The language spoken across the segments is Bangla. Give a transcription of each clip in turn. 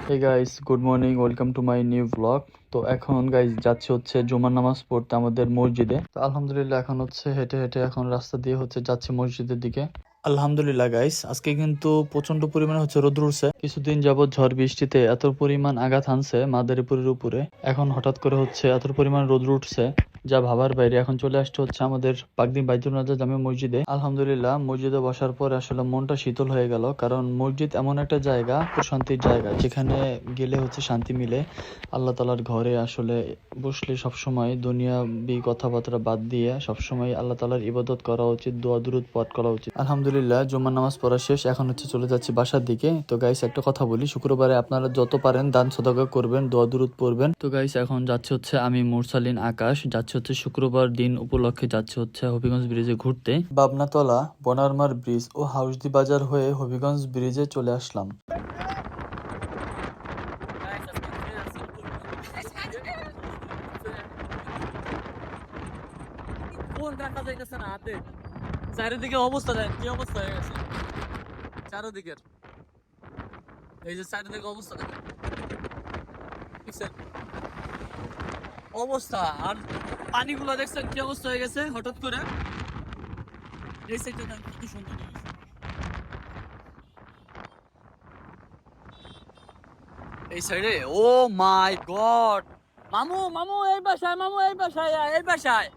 Hey guys, good morning. Welcome to my new vlog. তো এখন গাইজ যাচ্ছে হচ্ছে জুমার নামাজ পড়তে আমাদের মসজিদে। তো আলহামদুলিল্লাহ এখন হচ্ছে হেঁটে হেঁটে এখন রাস্তা দিয়ে হচ্ছে যাচ্ছে মসজিদের দিকে। আলহামদুলিল্লাহ গাইস, আজকে কিন্তু প্রচন্ড পরিমাণে হচ্ছে রোদ্র উঠছে। কিছুদিন যাবত ঝড় বৃষ্টিতে এত পরিমাণ আঘাত হানছে মাদারীপুরের উপরে, এখন হঠাৎ করে হচ্ছে এত পরিমাণ রোদ্র উঠছে যা ভাবার বাইরে। এখন চলে আসছে হচ্ছে আমাদের পাকদিম বাইতুল নাজার জামে মসজিদে। আলহামদুলিল্লাহ মসজিদে বসার পর আসলে মনটা শীতল হয়ে গেল, কারণ মসজিদ এমন একটা জায়গা, প্রশান্তির জায়গা, যেখানে গেলে হচ্ছে শান্তি মিলে। আল্লাহ তালার ঘরে আসলে বসলে সবসময় দুনিয়াবি কথাবার্তা বাদ দিয়ে সবসময় আল্লাহ তালার ইবাদত করা উচিত, দোয়া দুরুদ পাঠ করা উচিত। আলহামদুলিল্লাহ জুম্মার নামাজ পড়া শেষ, এখন হচ্ছে চলে যাচ্ছি বাসার দিকে। তো গাইস একটা কথা বলি, শুক্রবারে আপনারা যত পারেন দান সদাকা করবেন, দোয়া দুরুদ পড়বেন। তো গাইস এখন যাচ্ছে হচ্ছে আমি মুরসালিন আকাশ, যাচ্ছে হচ্ছে শুক্রবার দিন উপলক্ষে যাচ্ছে হচ্ছে হবিগঞ্জ ব্রিজে ঘুরতে। বাবনাতলা, বনারমার ব্রিজ ও হাউসদি বাজার হয়ে হবিগঞ্জ ব্রিজে চলে আসলাম। ফোন রাখা যাইতেছে না হাতে। চারিদিকে অবস্থা দেন কি অবস্থা হয়ে গেছে চারিদিকের। এই যে চারিদিকে অবস্থা দেখেন, দেখছেন অবস্থা। আর পানিগুলো দেখছেন কি অবস্থা হয়ে গেছে হঠাৎ করে। এই সাইডটা দেন কি সুন্দর হয়ে গেছে। এই সাইডে ও মাই গড, মামু মামু এই বাসায়, মামু এই বাসায়, এই বাসায়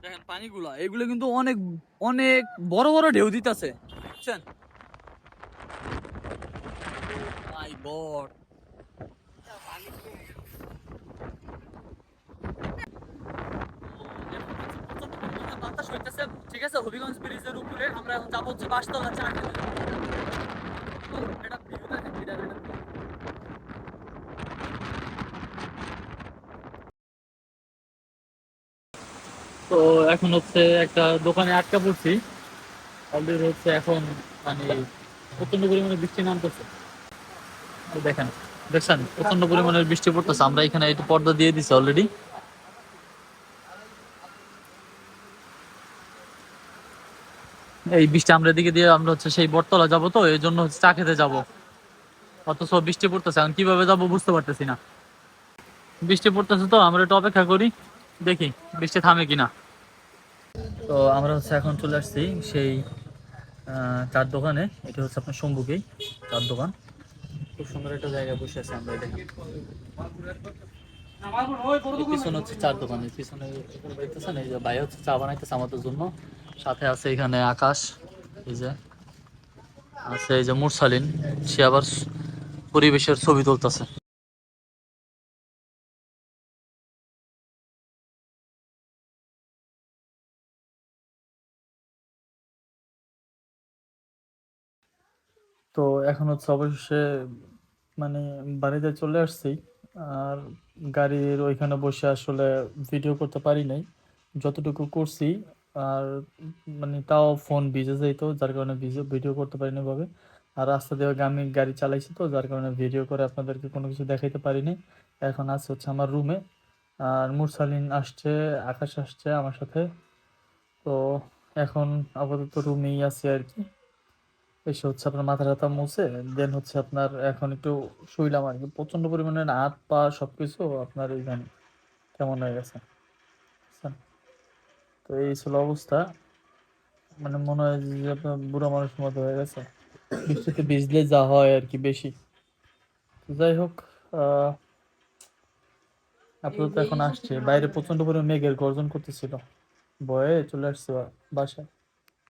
দেখেন পানিগুলা। এগুলো কিন্তু অনেক অনেক বড় বড় ঢেউ দিতেছে, বুঝছেন? মাই গড, বাতাস হইতেছে। ঠিক আছে, হবিগঞ্জ ব্রিজের উপরে আমরা এখন যাবো হচ্ছে বাসতলা চা খেতে। এটা ভিউ দেখেন, এটা তো এখন হচ্ছে একটা দোকানে আটকা পড়ছি। অলরেডি হচ্ছে এখন মানে প্রচন্ড পরিমাণে বৃষ্টি নামতেছে। তো দেখেন, দেখছেন প্রচন্ড পরিমাণে বৃষ্টি পড়তেছে। আমরা এখানে একটু পর্দা দিয়ে দিছি অলরেডি। এই বৃষ্টি আমরা এদিকে দিয়ে আমরা হচ্ছে সেই বটতলা যাবো, তো এই জন্য হচ্ছে চা খেতে যাবো। অথচ বৃষ্টি পড়তেছে, এখন কিভাবে যাবো বুঝতে পারতেছি না। বৃষ্টি পড়তেছে তো আমরা একটু অপেক্ষা করি, দেখি বৃষ্টি থামে কিনা। তো আমরা হচ্ছে এখন চলে আসছি সেই চার দোকানে। এটা হচ্ছে আপনার শম্ভুকেই চার দোকান। খুব সুন্দর একটা জায়গায় বসে আছি আমরা। এটা পিছনে হচ্ছে চার দোকানের পিছনে দেখতেছেন, এই যে ভাই হচ্ছে চা বানাইতেছে আমাদের জন্য। সাথে আছে এখানে আকাশ, এই যে আছে এই যে মুরসালিন, সে আবার পরিবেশের ছবি তুলতেছে। তো এখন হচ্ছে অবশেষে মানে বাড়িতে চলে আসছি। আর গাড়ির ওইখানে বসে আসলে ভিডিও করতে পারি নাই, যতটুকু করছি। আর মানে তাও ফোন ভিজে যাইতো, যার কারণে ভিডিও করতে পারিনি ভাবে। আর রাস্তা দিয়ে আমি গাড়ি চালাইছি, তো যার কারণে ভিডিও করে আপনাদেরকে কোনো কিছু দেখাইতে পারিনি। এখন আছে হচ্ছে আমার রুমে, আর মুরসালিন আসছে, আকাশ আসছে আমার সাথে। তো এখন আপাতত রুমেই আছি আর কি। এসে হচ্ছে আপনার মাথা টাথা মুছে দেন হচ্ছে আপনার এখন একটু শুইলাম আর কি। প্রচন্ড পরিমাণে হাত পা সবকিছু আপনার এইখানে কেমন হয়ে গেছে, বুঝছেন? তো এই ছিল অবস্থা। মানে মনে হয় যে আপনার বুড়ো মানুষের মতো হয়ে গেছে, বৃষ্টিতে ভিজলে যা হয় আর কি বেশি। তো যাই হোক, আহ আপাতত এখন আসছে। বাইরে প্রচন্ড পরিমাণে মেঘের গর্জন করতেছিল, ভয়ে চলে আসছে বাসায়।